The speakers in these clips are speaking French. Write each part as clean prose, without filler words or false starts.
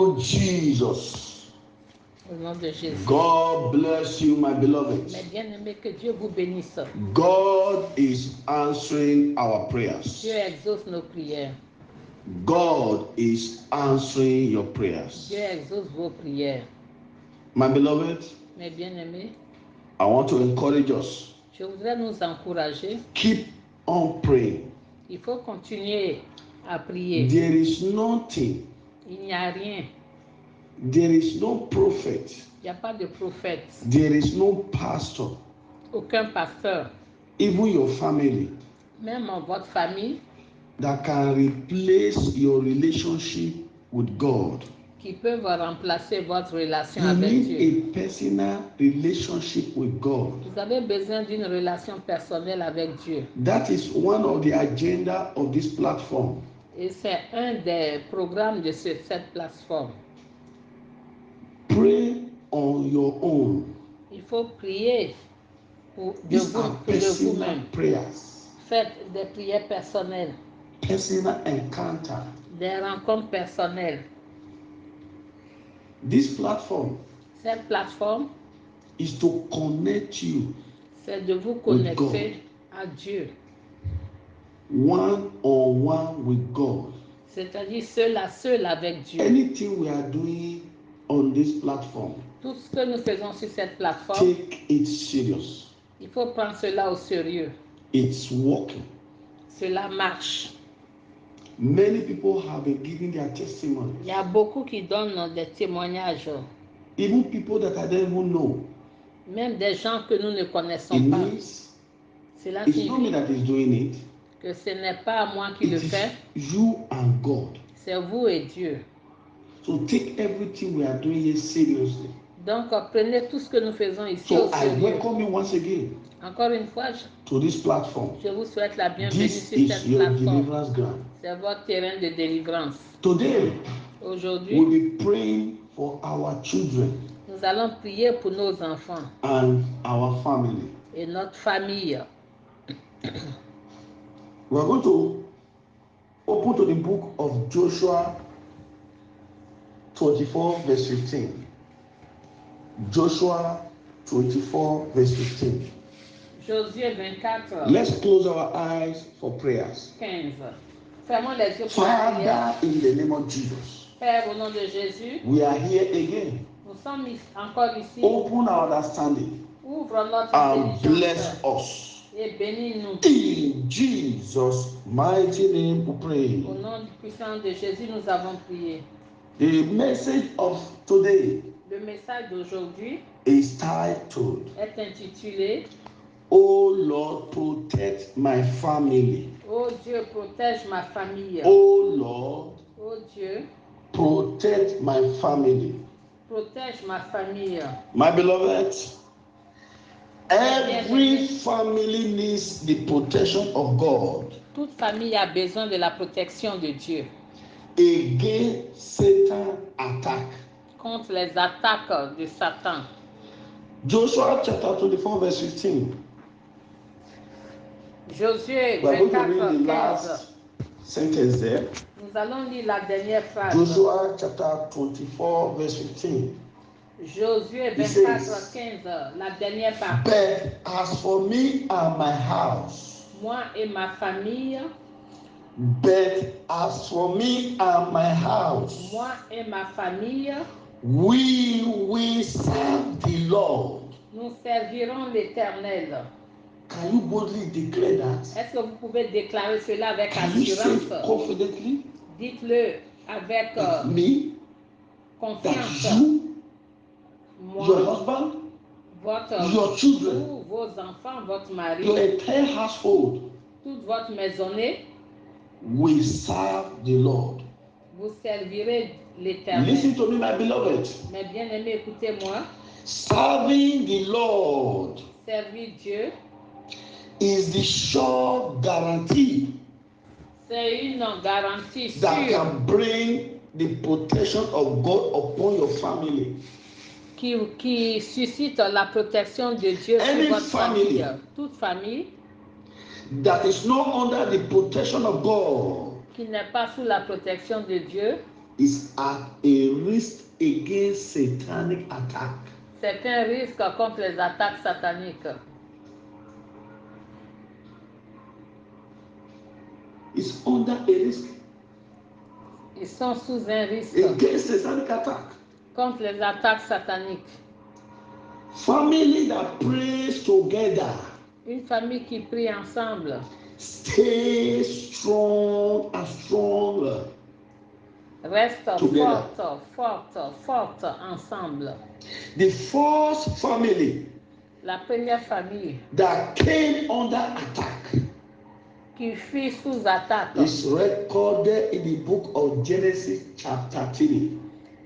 Oh Jesus. Au nom de Jésus. God bless you, my beloved. Mais bien aimé, que Dieu vous bénisse. God is answering our prayers. Dieu exauce nos prières. God is answering your prayers. Dieu exauce vos prières. My beloved, Mes bien-aimés, I want to encourage us. je voudrais nous encourager. Keep on praying. Il faut continuer à prier. There is nothing. Il n'y a rien. There is no prophet. Il n'y a pas de prophète. There is no pastor. Aucun pasteur. Even your family. Même votre famille. That can replace your relationship with God. Qui peuvent remplacer votre relation you avec need Dieu. A personal relationship with God. Vous avez besoin d'une relation personnelle avec Dieu. That is one of the agenda of this platform. Et c'est un des programmes de cette plateforme. Pray on your own. Il faut prier de vous-même. Faites des prières personnelles. Personal encounter. Des rencontres personnelles. This platform. Cette plateforme. Is to connect you. C'est de vous connecter à Dieu. One on one with God. C'est-à-dire seul à seul avec Dieu. Anything we are doing on this platform. Tout ce que nous faisons sur cette plateforme. Take it serious. Il faut prendre cela au sérieux. It's working. Cela marche. Many people have been giving their testimony. Il y a beaucoup qui donnent des témoignages. Even people that I don't even know. Même des gens que nous ne connaissons pas. Cela signifie que ce n'est pas moi qui le fais. You and God. C'est vous et Dieu. So take everything we are doing here seriously. Donc prenez tout ce que nous faisons ici au sérieux. I welcome you once again. Encore une fois, to this platform. Je vous souhaite la bienvenue sur cette plateforme. C'est votre terrain de délivrance. Today, aujourd'hui, we'll be praying for our children. Nous allons prier pour nos enfants. And our family. Et notre famille. We are going to open to the book of Joshua 24 verse 15. Joshua 24 verse 15. Josué 24. Let's close our eyes for prayers. 15. Fermons les yeux pour la prière. Father, in the name of Jesus. Père, au nom de Jésus. We are here again. Nous sommes encore ici. Open our understanding. Ouvre notre and bless us. Et bénis-nous. In Jesus' mighty name we pray. Au nom puissant de Jésus, nous avons prié. The message of today. Le message d'aujourd'hui is titled. Est intitulé. Oh Lord, protect my family. Oh Dieu, protège ma famille. Oh Lord. Oh Dieu. Protect my family. Protège ma famille. My beloved, every family needs the protection of God. Toute famille a besoin de la protection de Dieu. Against Satan attack. Contre les attaques de Satan. Joshua chapter 24 verse 15. Josué 24 15. Nous allons lire la dernière phrase. Joshua chapter 24 verse 15. Josué 24 15, la dernière partie. But as for me and my house. Moi et ma famille. But as for me and my house. Moi et ma famille. We will serve the Lord. Nous servirons l'Éternel. Can you boldly declare that? Est-ce que vous pouvez déclarer cela avec Can assurance? You say confidently? Dites-le avec confiance. That you, moi, your husband, your children, vous, vos enfants, votre mari, your entire household, toute votre maisonnée, will serve the Lord. Vous servirez l'Éternel. Listen to me, my beloved. Mes bien-aimés, écoutez-moi. Serving the Lord. Servir Dieu. Is the sure guarantee. C'est une garantie sûre. That can bring the protection of God upon your family. Qui suscite la protection de Dieu sur votre famille. Toute famille. That is not under the protection of God. Qui n'est pas sous la protection de Dieu. is at a risk against satanic attack. C'est un risque contre les attaques sataniques. It's under a risk. Ils sont sous un risque. Against satanic attack. Contre les attaques sataniques. Family that prays together. Une famille qui prie ensemble. Stay strong and stronger. Reste together. forte ensemble. The first family. La première famille. That came under attack. Qui fut sous attaque. Is recorded in the book of Genesis chapter 3.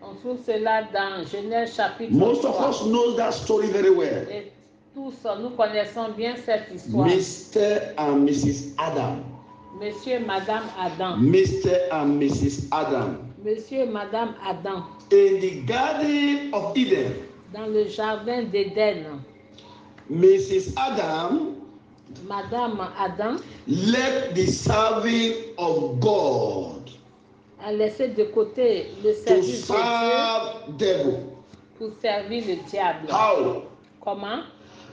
On trouve cela dans Genèse chapitre 3. Most of us know that story very well. Et tous nous connaissons bien cette histoire. Mr. and Mrs. Adam. Monsieur et Madame Adam. Mr. and Mrs. Adam. Monsieur et Madame Adam. In the Garden of Eden. Dans le jardin d'Éden. Mrs. Adam. Madame Adam. Left the serving of God. A laissé de côté le service de Dieu pour servir le diable. How? Comment?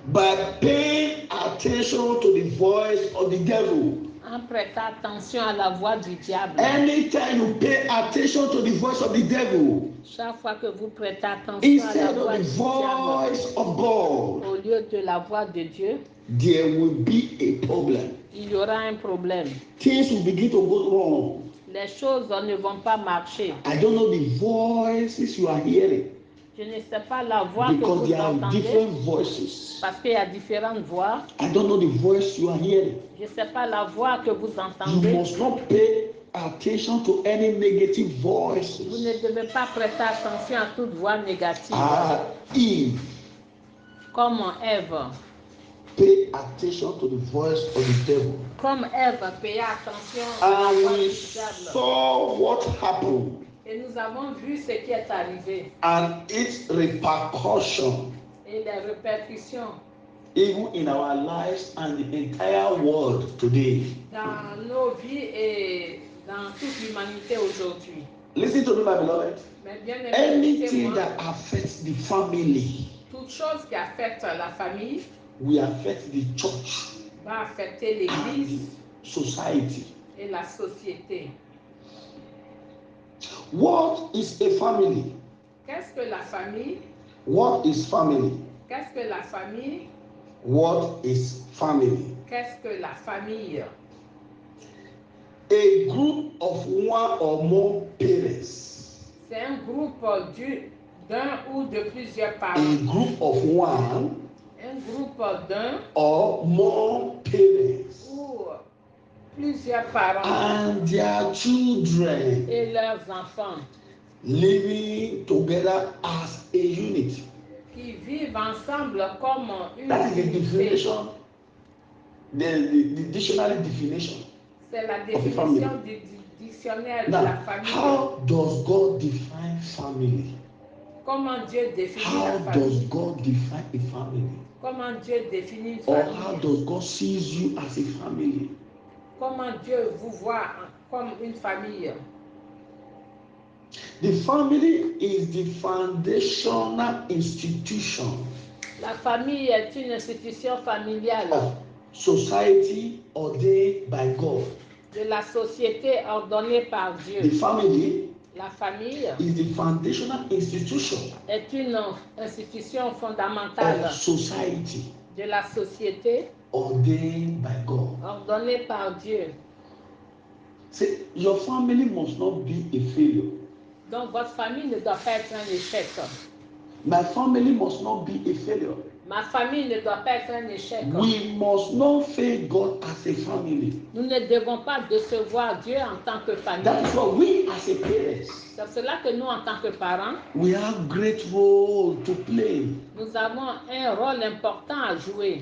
By paying attention to the voice of the devil. En prêtant attention à la voix du diable. Anytime you pay attention to the voice of the devil, chaque fois que vous prêtez attention instead à la voix of the du voice diable, of God, au lieu de la voix de Dieu, there will be a problem. Il y aura un problème. Things will begin to go wrong. Les choses ne vont pas marcher. I don't know the voices you are hearing. Je ne sais pas la voix Because que there vous are entendez. different voices. Parce qu'il y a différentes voix. I don't know the voice you are hearing. Je ne sais pas la voix que vous You entendez. must not pay attention to any negative Vous voices. ne devez pas prêter attention à toute voix négative. Eve, Comme Ève. pay attention to the voice of the devil. Comme Ève payait attention à la And voix we du diable. saw what happened Et nous avons vu ce qui est arrivé. and its repercussion, Et les répercussions even in our lives and the entire world today. dans nos vies et dans toute l'humanité aujourd'hui. Listen to me, my beloved. Mais bien aimé, Anything écoutez-moi, that affects the family toute chose qui affecte la famille will affect the church va affecter and l'Église the society. et la société. What is a family? Qu'est-ce que la famille? What is family? Qu'est-ce que la famille? What is family? Qu'est-ce que la famille? A group of one or more parents. C'est un groupe d'un ou de plusieurs parents. A group of one Un groupe d'un or more parents ou plusieurs parents and their children et leurs enfants living together as a unit. qui vivent ensemble comme une That is the unité. definition, the dictionary definition. C'est la of the family. définition du dictionnaire de la Now, famille. how does God define family? Comment Dieu définit How la does famille? God define a family? Comment Dieu définit une Or how famille? does God sees you as a family? Comment Dieu vous voit comme une famille? The family is the foundational institution La famille est une institution familiale of society ordained by God. de la société ordonnée par The Dieu. family La famille is the foundational institution est une institution fondamentale of society de la société ordained by God. ordonnée par Dieu. See, your family must not be a failure. Donc votre famille ne doit pas être un échec. My family must not be a failure. Ma famille ne doit pas être un échec. We must not fail God as a family. Nous ne devons pas décevoir Dieu en tant que famille. That is why we as a parents, C'est cela que nous, en tant que parents, we have great role to play. nous avons un rôle important à jouer.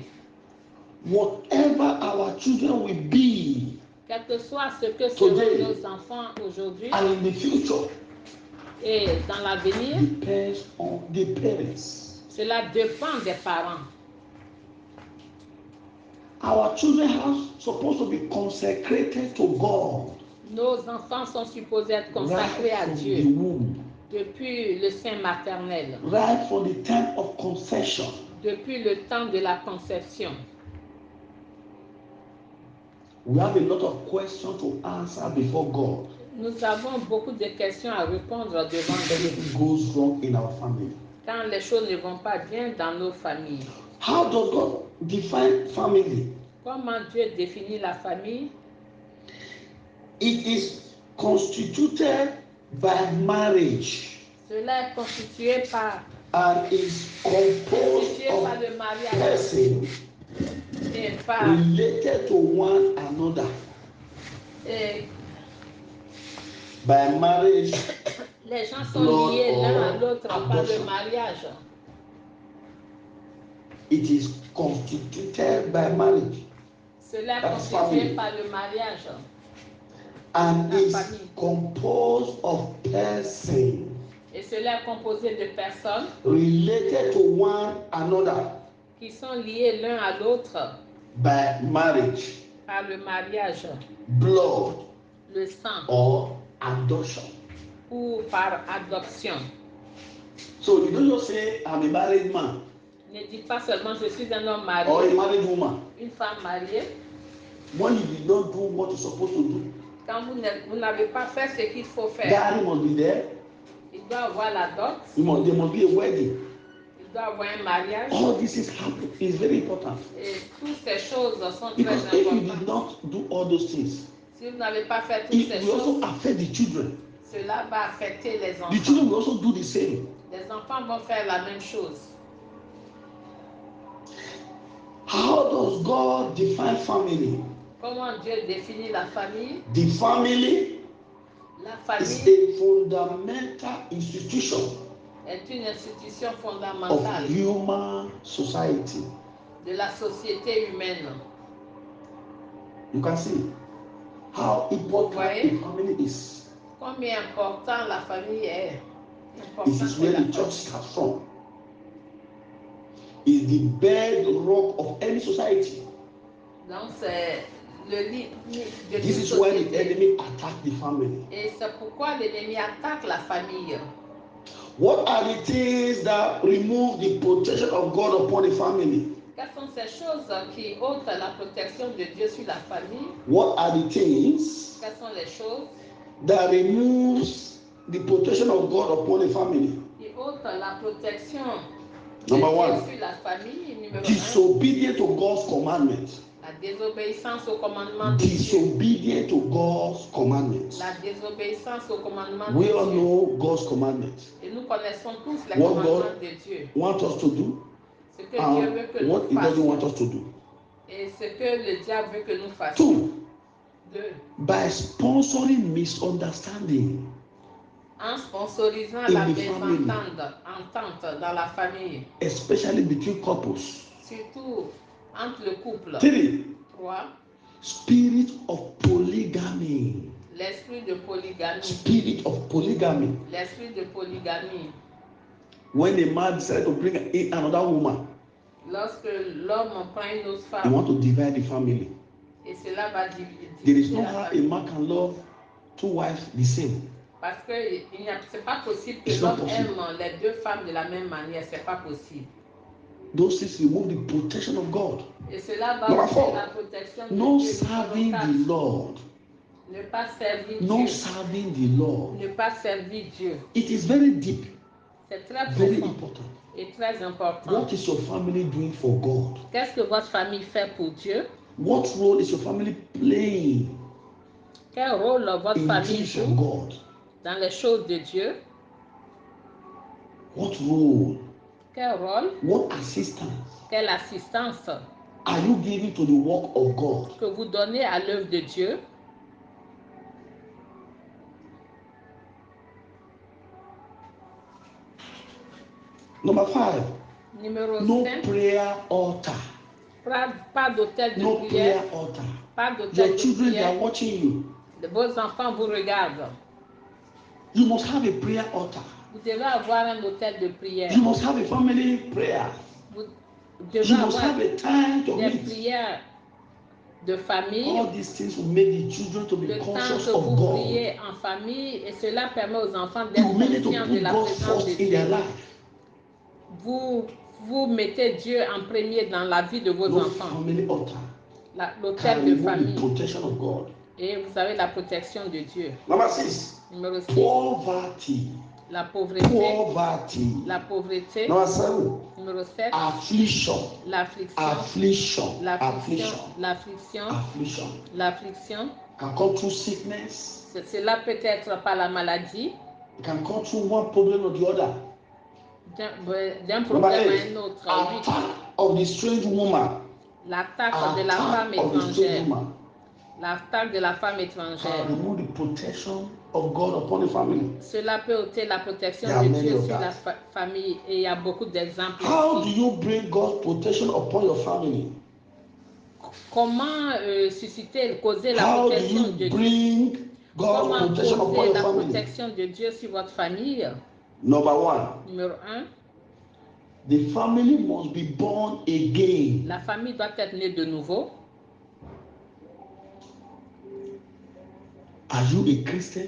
Whatever our children will be Quel que soit ce que seront Today. nos enfants aujourd'hui and in the future et dans l'avenir, depends on the parents. cela dépend des parents. Our children are supposed to be consecrated to God. Nos enfants sont supposés être consacrés à Dieu depuis le sein maternel. Right from the time of conception. Depuis le temps de la conception. We have a lot of questions to answer before God. Nous avons beaucoup de questions à répondre devant Dieu. Everything goes wrong in our family. Quand les choses ne vont pas bien dans nos familles. How does God define family? Comment Dieu définit la famille? It is constituted by marriage. Cela est constitué par and is composed of persons related to one another by marriage. Les gens sont liés l'un à l'autre par le mariage. It is constituted by marriage. Cela est constitué par le mariage. And is composed of persons. Et cela est composé de personnes related to one another qui sont liées l'un à l'autre by marriage, par le mariage, blood, le sang, or adoption, ou par adoption. So you don't just say I'm a married man. Ne dites pas seulement je suis un homme marié, or a married woman, une femme mariée. When you did not do what you're supposed to do, quand vous n'avez pas fait ce qu'il faut faire, daddy must be there. Il doit avoir la dot. There must be a wedding. Il doit avoir un mariage. All this is happening. It's very important. Et toutes ces choses sont Because très importantes. if you did not do all those things, si vous n'avez pas fait toutes ces it will choses, also affect the children. Cela va affecter les enfants. The children will also do the same. Les enfants vont faire la même chose. How does God define family? Comment Dieu définit la famille? The family is a fundamental institution est une institution of fondamentale human society. de la société humaine. You can see how important the family is. Combien important la famille est. This is where the church starts from. Is the bedrock of any society. Donc c'est le lit de This is why the enemy attack the family. Et c'est pourquoi l'ennemi attaque la famille. What are the things that remove the protection of God upon the family? Quelles sont ces choses qui ôtent la protection de Dieu sur la famille? What are the things Quelles sont les choses that removes the protection of God upon the family? qui ôtent la protection de Number Dieu one, sur la famille? Numéro 1, disobedient to God's commandment. la désobéissance au commandement de Dieu. Disobedient to God's commandments. La désobéissance au commandement de We Dieu. all know God's commandments. Et nous connaissons tous les What commandements God de Dieu. wants us to do Ce que Dieu veut que what He nous doesn't want fassions. us to do. Et ce que le diable veut que nous fassions. Two, 2. by sponsoring misunderstanding En sponsorisant in la the family, entente dans la famille. especially between couples. Surtout entre le couple. 3, 3. spirit of polygamy. L'esprit de polygamie. Spirit of polygamy. L'esprit de polygamie. When a man decided to bring in another woman, Lorsque l'homme prend une autre they femme, want to divide the family. et cela va diviser. There is no how a man can love two wives the same. Parce que c'est pas possible que It's not l'homme possible. aime les deux femmes de la même manière. C'est pas possible. Those things remove the protection of God. Et cela va Number aussi 4, la protection de no Dieu. serving Numéro 4, the Lord. ne pas servir No Dieu. serving the Lord. Ne pas servir Dieu. It is very deep, C'est très very profond important. et très important. What is your family doing for God? Qu'est-ce que votre famille fait pour Dieu? What role is your family playing Quel rôle votre in the famille things of joue God? dans les choses de Dieu? What role? Quel rôle? What assistance Quelle assistance are you giving to the work of God? que vous donnez à l'œuvre de Dieu? Number 5, Numéro no 5, prayer altar. pas d'hôtel de No prière. prayer altar. Pas d'hôtel Your de children, they are prière. watching you. Vos enfants vous regardent. You must have a prayer altar. Vous devez avoir un hôtel de prière. You must have a family prayer. Vous You devez must avoir have a time to des meet. prières de famille. All these things will make the children to be conscious of God. Vous priez en famille et cela permet aux enfants d'être conscients de la présence de Dieu. Vous mettez Dieu en premier dans la vie de vos enfants. L'autel de famille. Et vous avez la protection de Dieu. Numéro 6. La pauvreté. La pauvreté. Numéro 7. L'affliction. Can come through sickness. Cela peut être par la maladie. It can come through one problem or the other. D'un problème à un autre. Attack of the strange woman. L'attaque de la femme étrangère. L'attaque de la femme étrangère. Remove the protection of God upon the family. Cela peut ôter la protection de Dieu sur la famille et il y a beaucoup d'exemples. How do you bring God's protection upon your family? Comment causer la protection de Dieu? Comment causer la protection de Dieu sur votre famille? Number 1. Numéro 1. The family must be born again. La famille doit être née de nouveau. Are you a Christian?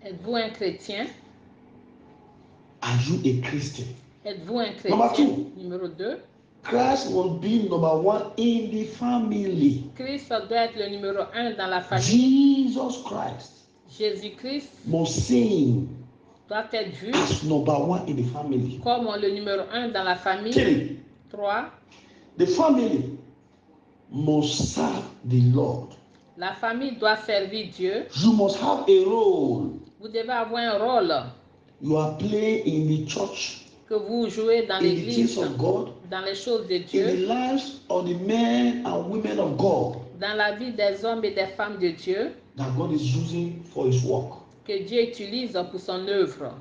Êtes-vous un chrétien? Are you a Christian? Êtes-vous un chrétien? Number 2. Numéro 2. Christ will be number 1 in the family. Christ doit être le numéro 1 dans la famille. Jesus Christ. Jésus-Christ must sing doit être vu as number 1 in the family. Comme le numéro 1 dans la famille. 3. The family must serve the Lord. La famille doit servir Dieu. You must have a role. Vous devez avoir un rôle. You are playing in the church. Que vous jouez dans l'église, dans les choses de Dieu, in the lives of the men and women of God, dans la vie des hommes et des femmes de Dieu, that God is using for His work. Que Dieu utilise pour son œuvre.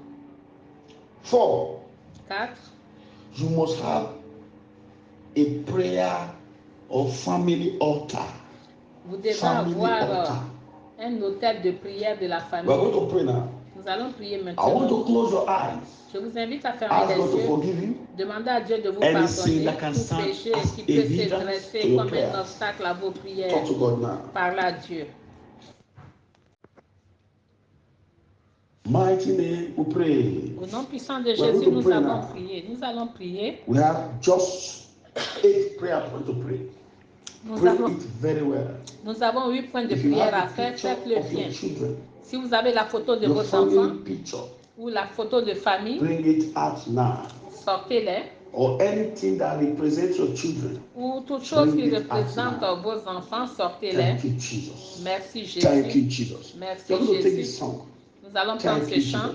4. 4. You must have a prayer or family altar. Vous devez avoir un autel de prière de la famille. We are going to pray now. Nous allons prier maintenant. I want to close your eyes. Je vous invite à fermer les yeux. Demandez à Dieu de vous pardonner tout péché qui peut se dresser comme un obstacle à vos prières. Talk to God now. Parlez à Dieu. Mighty name, we pray. Au nom puissant de Jésus, nous allons prier. Nous allons prier. We have just 8 prayer points to pray. Nous avons 8 points de prière à faire. Faites-le bien. Si vous avez la photo de vos enfants ou la photo de famille, sortez-les. Or anything that represents your children, ou toute chose qui représente vos enfants, sortez-les. Merci Jésus. Thank you, Jesus. Merci Jésus. Nous allons prendre ce chant.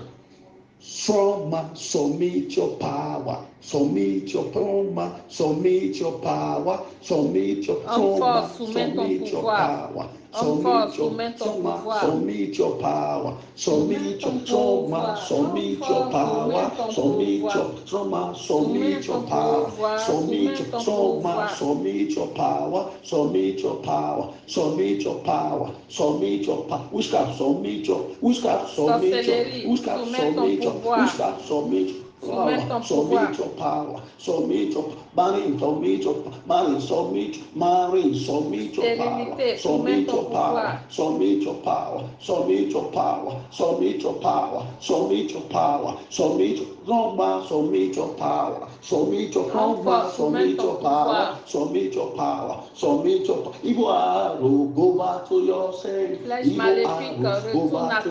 Strong man, submit your power. Submit your power. Submit your power. Submit your power. Submit your power. Submit your power. Submit your power. Submit your strong man. Submit your power. Submit your strong man. Submit your power. Submit your strong man. Submit your power. Submit your power. Submit your power. Submit your power. Witchcraft, submit your witchcraft, submit your witchcraft, submit your witchcraft, submit submit your power, submit your marine, submit your marine, submit marine, submit your power, submit your power, submit your power, submit your power, submit your power, submit your power, submit your strong man, submit your power, submit your strong man, submit your power, submit your power, submit your evil arrow, go back to yourself. Evil arrows, go back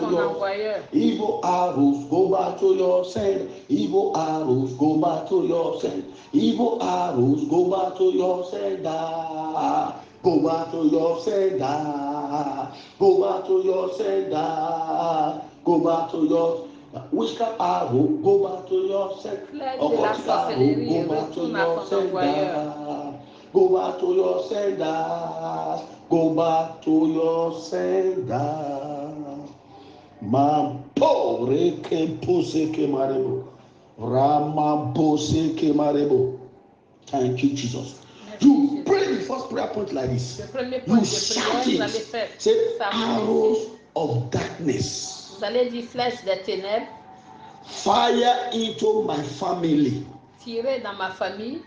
to yourself. Evil arrows, go back to yourself. Evil arrows, go back to your sender. Evil arrows, go back to your sender. Go back to your sender. Go back to your sender. Go back to your witchcraft arrow. Go back to your sender. Occultic arrow, go back to your sender. Go back to your sender. Go back to your sender. Ma pobre que pose que marebo. Thank you, Jesus. You pray the first prayer point like this. You shout it. Say arrows of darkness. Vous allez dire flèche des ténèbres. Fire into my family. Tirer dans ma famille.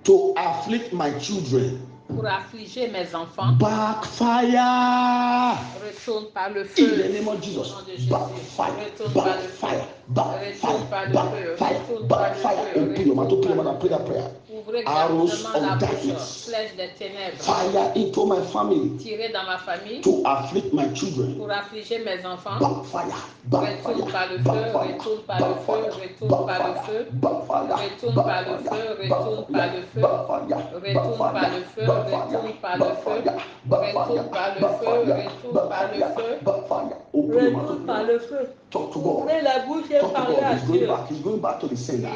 To afflict my children. pour affliger mes enfants. Backfire. Retourne par le feu. In the name of Jesus. Backfire. Backfire. Backfire. Backfire. Open your mouth. Open your mouth. Pray that prayer. Arrows of darkness. Flèches des ténèbres. Fire into my family. Tirer dans ma famille. To afflict my children. Pour affliger mes enfants. Backfire. Backfire. Retourne par le feu. Retourne par le feu. Retourne par le feu. Retourne par le feu. Retourne par le feu. Retourne par le feu. Retourne par le feu. Retourne par le feu. Retourne par le feu. Retourne par le feu. Talk to God. La bouche est parlée à Dieu. He's going back to the sender.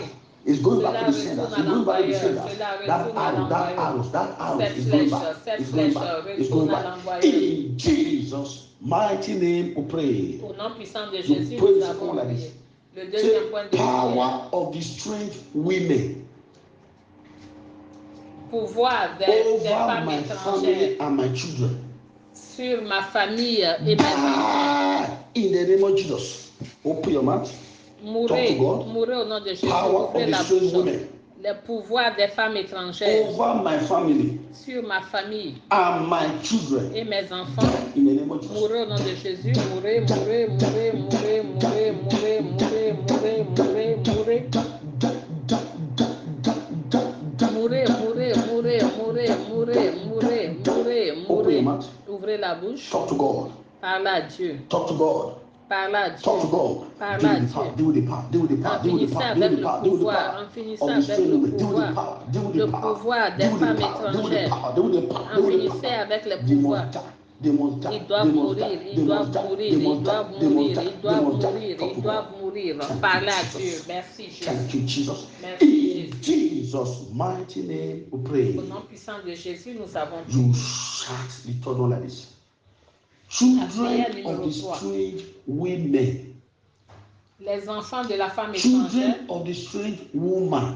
He's going back to the sender. He's going back to the sender. That arrow is going back. It's going back. It's going back. In Jesus' mighty name we pray. Au nom puissant de Jésus, nous avons prié. Le deuxième point de power of the strange women. Pouvoir des femmes étrangères and my children. Sur ma famille et mes enfants. In the name of Jesus. Open your mouth. Mourez au nom de Jésus. Ouvrez la bouche. Le pouvoir des femmes étrangères. Over my family. Sur ma famille. And my children. Et mes enfants. In the name of Jesus. Mourez au nom de Jésus. Mourez, mourez, mourez, mourez, mourez, mourez, mourez, mourez, mourez, mourez. Mourez, mourez, mourez, mourez, mourez, mourez, mourez, mourez. Ouvrez la bouche. Talk to God. Parle à Dieu. Talk to God. Parle à Dieu. Talk to God. Parle à Dieu. Deal with the power. Deal with the power. Deal with the power. Deal with the power. Deal with the power. En finissant avec le pouvoir. Le pouvoir des femmes étrangères. En finissant avec le pouvoir. Ils doivent mourir, ils doivent mourir, ils doivent mourir, ils doivent mourir, ils doivent mourir. Parle à Dieu. Merci Jésus. Thank you, Jesus. Merci In Jesus' mighty name we pray. Au nom puissant de Jésus, nous avons prié. You shout the third one like this. Children of the strange women. Les enfants de la femme étrangère. Children of the strange woman.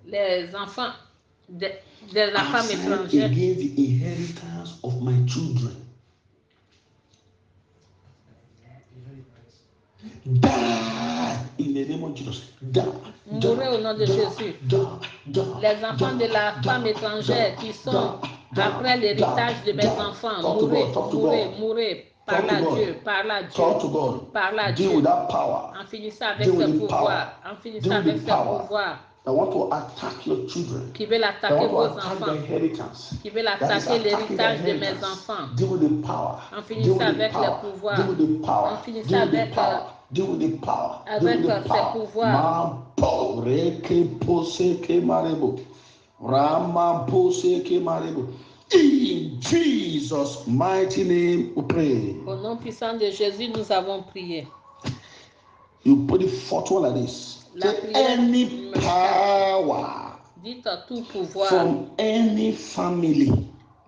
Les enfants de la femme étrangère. Against the inheritance of my children. Die in the name of Jesus. Die. Mourez au nom de Jésus. Les enfants de la femme étrangère qui sont après l'héritage de mes enfants. Mourez, mourez, mourez. Parle à Dieu, parle à Dieu. Parle à Dieu. En finissant avec ce pouvoir. En finissant avec ce pouvoir. I want to attack your children. Qui veulent attaquer vos enfants. Qui veulent attaquer l'héritage de mes enfants. Deal with the power. En finissant avec le pouvoir. En finissant avec ce pouvoir. In Jesus' mighty name we pray. Au nom puissant de Jésus, nous avons prié. You put the fourth one like this. Any power. Dites tout pouvoir. From any family.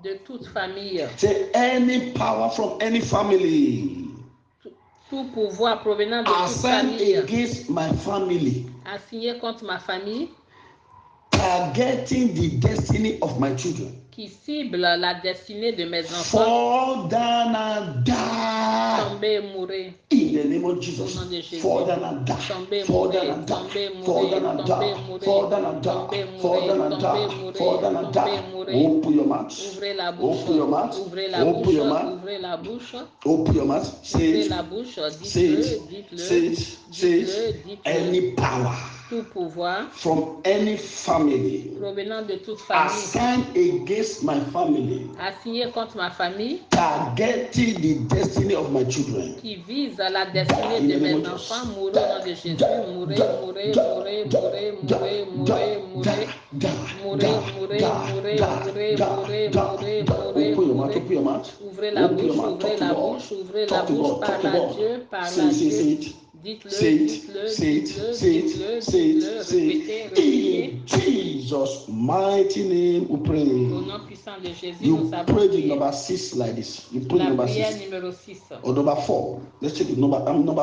De toute famille. Say any power from any family. Tout pouvoir provenant de toute famille. Against my family. Assigné contre ma famille. Targeting the destiny of my children. Qui cible la destinée de mes enfants. Fall down and die. Tomber et mourir. In the name of Jesus. Fall down and die. Fall down and die. Fall down and die. Fall down and die. Fall down and die. Fall down and die. Open your mouth. Ouvrez la bouche. Open your mouth. Ouvrez la bouche. Ouvrez la bouche. Open your mouth. Ouvrez la bouche. Dites-le. Any power. Tout pouvoir from any family provenant de toute famille assigned against my family, assigné contre ma famille, targeting the destiny of my children, qui vise à la destinée de mes enfants. Mourez au nom de Jésus. Mourez, mourez, mourez, mourez, mourez, mourez, mourez, mourez, mourez, mourez, mourez, mourez, mourez, mourez. Ouvrez la bouche, ouvrez la bouche, ouvrez la bouche. Parle à Dieu, parle à Dieu. Dites-le, in Jesus' mighty name we pray. Au nom puissant de Jésus, you pray the number 6 like this. You put number 6. Numéro 6. Or number 4. Let's take it. Number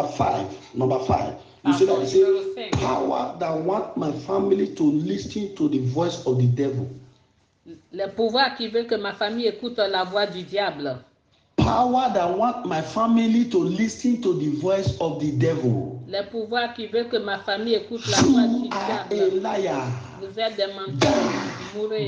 5. Number 5. You say that you say power that want my family to listen to the voice of the devil. Le pouvoir qui veut que ma famille écoute la voix du diable. Power that want my family to listen to the voice of the devil. Le pouvoir qui veut que ma famille écoute la voix du diable. A liar. Vous êtes des menteurs. Mourez.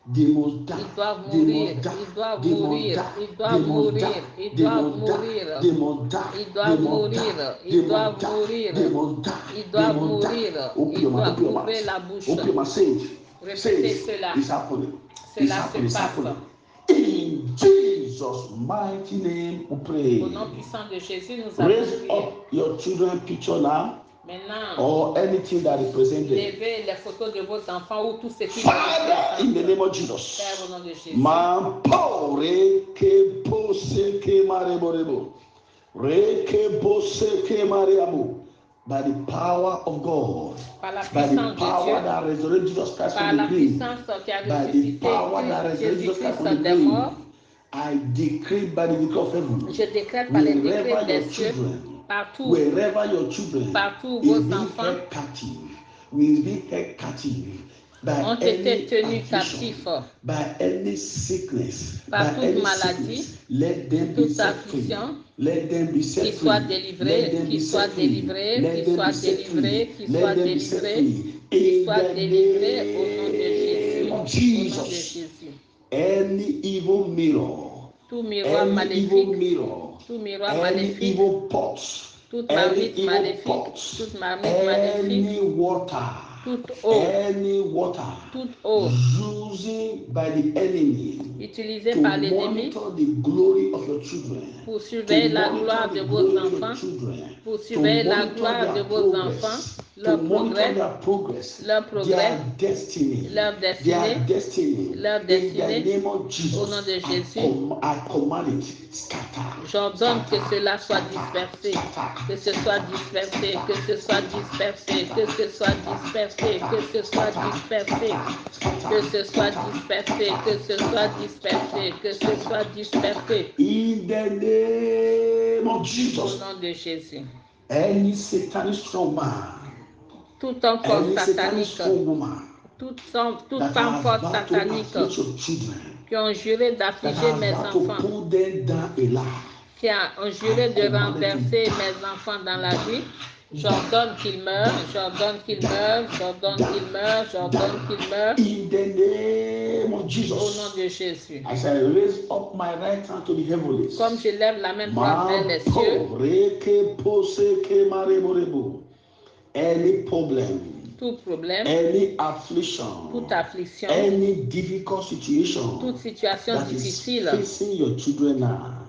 They must die. Ils doivent mourir. Ils doivent mourir. Ils doivent mourir. Ils doivent mourir. They must die. Ils doivent mourir. Ils doivent mourir. They must die. Ils doivent mourir. Ils doivent ouvrir la bouche. Répétez cela. Cela se passe. In Jesus' mighty name we pray. Au nom puissant de Jésus, nous avons Raise up your children picture now. Maintenant, or anything that represents them. Levez les photos de vos enfants ou tout ce qui Father, in the name of Jesus. Père, au nom de Jésus. By the power of God, by the power that resurrected Jesus Christ from the grave, by the power that resurrected Jesus Christ from the grave, I decree by the decree of heaven, je décrète par les décrets des cieux, partout, wherever your children partout vos enfants will be held captive ont été tenus captifs by any sickness, par toute maladie, toute affliction, qu'ils soient délivrés, qu'ils soient délivrés, qu'ils soient délivrés, qu'ils soient délivrés, qu'ils soient délivrés au nom de Jésus. Au nom de Jésus. Any evil mirror, tout miroir maléfique, tout miroir maléfique, evil pots, toute marmite maléfique, toute marmite maléfique, toute eau, toute eau utilisée par l'ennemi pour surveiller la gloire de vos enfants, pour surveiller la gloire de vos enfants, leur progrès, leur destinée, au nom de Jésus. J'ordonne que cela soit dispersé, que ce soit dispersé, que ce soit dispersé, que ce soit dispersé, que ce soit dispersé, que ce soit dispersé, que ce soit dispersé, que ce soit dispersé. In the name of Jesus. Au nom de Jésus. Any satanic strong man, tout homme fort satanique, toute femme forte satanique qui ont juré d'affliger mes enfants, qui ont juré de renverser mes enfants dans la vie, j'ordonne qu'ils meurent, j'ordonne qu'ils meurent, j'ordonne qu'ils meurent, j'ordonne qu'ils meurent. In the name of Jesus. Au nom de Jésus. As I raise up my right hand to the heavens. Comme je lève la main droite vers les cieux. Any problem. Tout problème, any affliction, toute affliction, any difficult situation, toute situation difficile, facing your children now,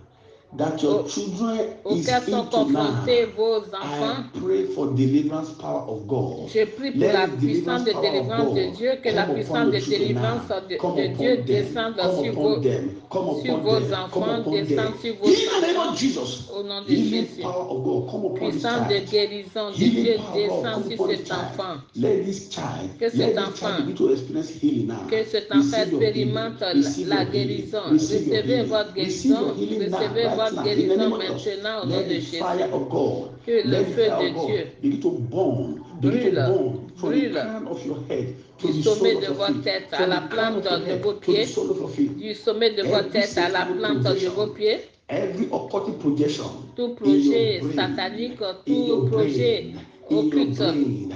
that your children is sont confrontés vos enfants. I pray for deliverance power of God. Je prie pour la puissance de délivrance de Dieu, que la puissance de délivrance de Dieu descende sur vos enfants, descende sur vos enfants. Au nom de Jésus. Puissance de guérison de Dieu descend sur cet enfant. Que cet enfant expérimente la guérison. Recevez votre guérison. Recevez votre guérison maintenant au nom de Jésus. Que le feu de Dieu brûle du sommet de votre tête à la plante de vos pieds, du sommet de votre tête à la plante de vos pieds. Tout projet satanique, tout projet occulte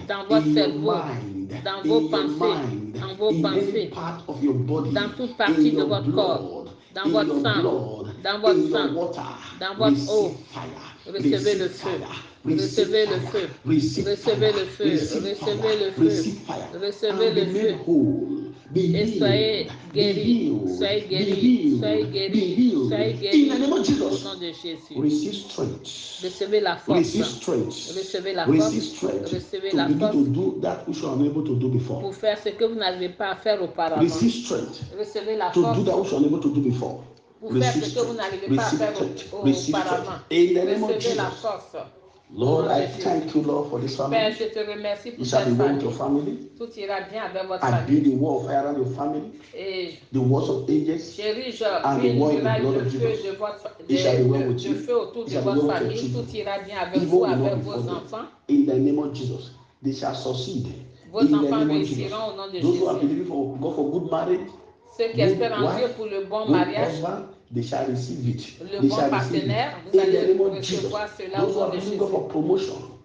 dans votre cerveau, dans vos pensées, dans toute partie de votre corps, dans votre sang, dans votre eau. Recevez le feu. Recevez le feu. Recevez le feu. Recevez le feu. Recevez le feu. Et soyez guéris. Soyez guéris. Soyez guéris. Soyez guéris. Au nom de Jésus. Recevez la force. Recevez la force. Recevez la force. Pour faire ce que vous n'arrivez pas à faire auparavant. Recevez la force. Pour faire ce que vous n'arrivez pas à faire auparavant. Recevez la force. Lord, I thank you, Lord, for this family. Père, je te remercie pour cette famille. Tout ira bien avec votre famille. I build the wall of fire around your family. Et the walls of angels. J'érige une muraille de feu autour de votre famille. Tout ira bien avec vous, avec vos enfants. In the name of Jesus, they shall succeed. Vos enfants réussiront au nom de Jésus. Those who are believing for God for good marriage. Ceux qui espèrent en Dieu pour le bon mariage, they shall receive it. Le bon partenaire, vous allez recevoir cela au nom de Jésus.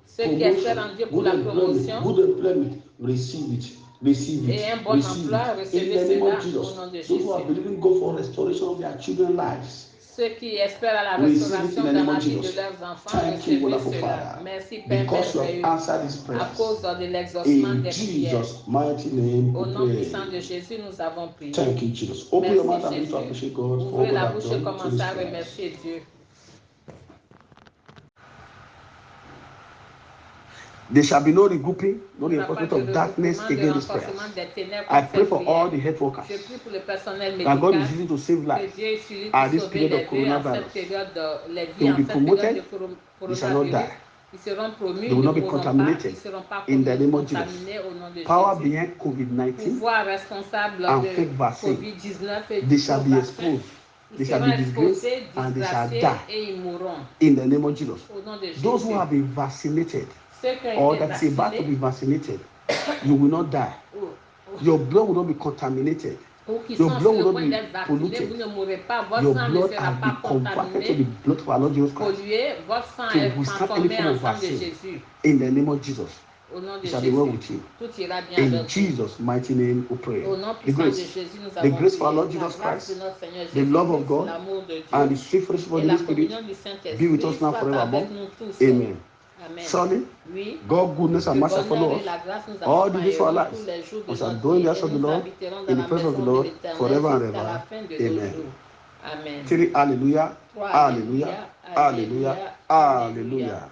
Ceux qui espèrent en Dieu pour la promotion, good employment, receive it. Receive it. Et un bon emploi, recevez cela au nom de Jésus. Those who are believing God for restoration of their children's lives. Ceux qui espèrent à la restauration dans la vie de leurs enfants, recevez cela. Merci Père merveilleux, à cause de l'exaucement des prières. Au nom puissant de Jésus, nous avons prié. Thank you, Jesus. Open your mouth and begin to appreciate God. Ouvrez la bouche et commencez à remercier Dieu. There shall be no regrouping, no reinforcement of darkness against this prayer. I pray for all the health workers. That God is using to save lives at this period of coronavirus. They will be promoted, they shall not die. They will not be contaminated in the name of Jesus. Power behind COVID-19 and fake vaccine, they shall be exposed. They shall be disgraced and they shall die in the name of Jesus. Those who have been vaccinated or that is about to be vaccinated, you will not die. Your blood will not be contaminated. Your blood will not be polluted. Your blood has been converted to the blood of our Lord Jesus Christ to withstand any form of vaccine. In the name of Jesus, it shall be well with you. In Jesus' mighty name we pray. The grace for our Lord Jesus Christ, the love of God, and the sweet fellowship of the Holy Spirit be with us now forevermore. Amen. Surely, God's goodness and mercy follow us all the days of our lives. We shall dwell in the house of the Lord, in the presence of the Lord, forever and ever. Amen. Hallelujah, hallelujah, hallelujah, hallelujah.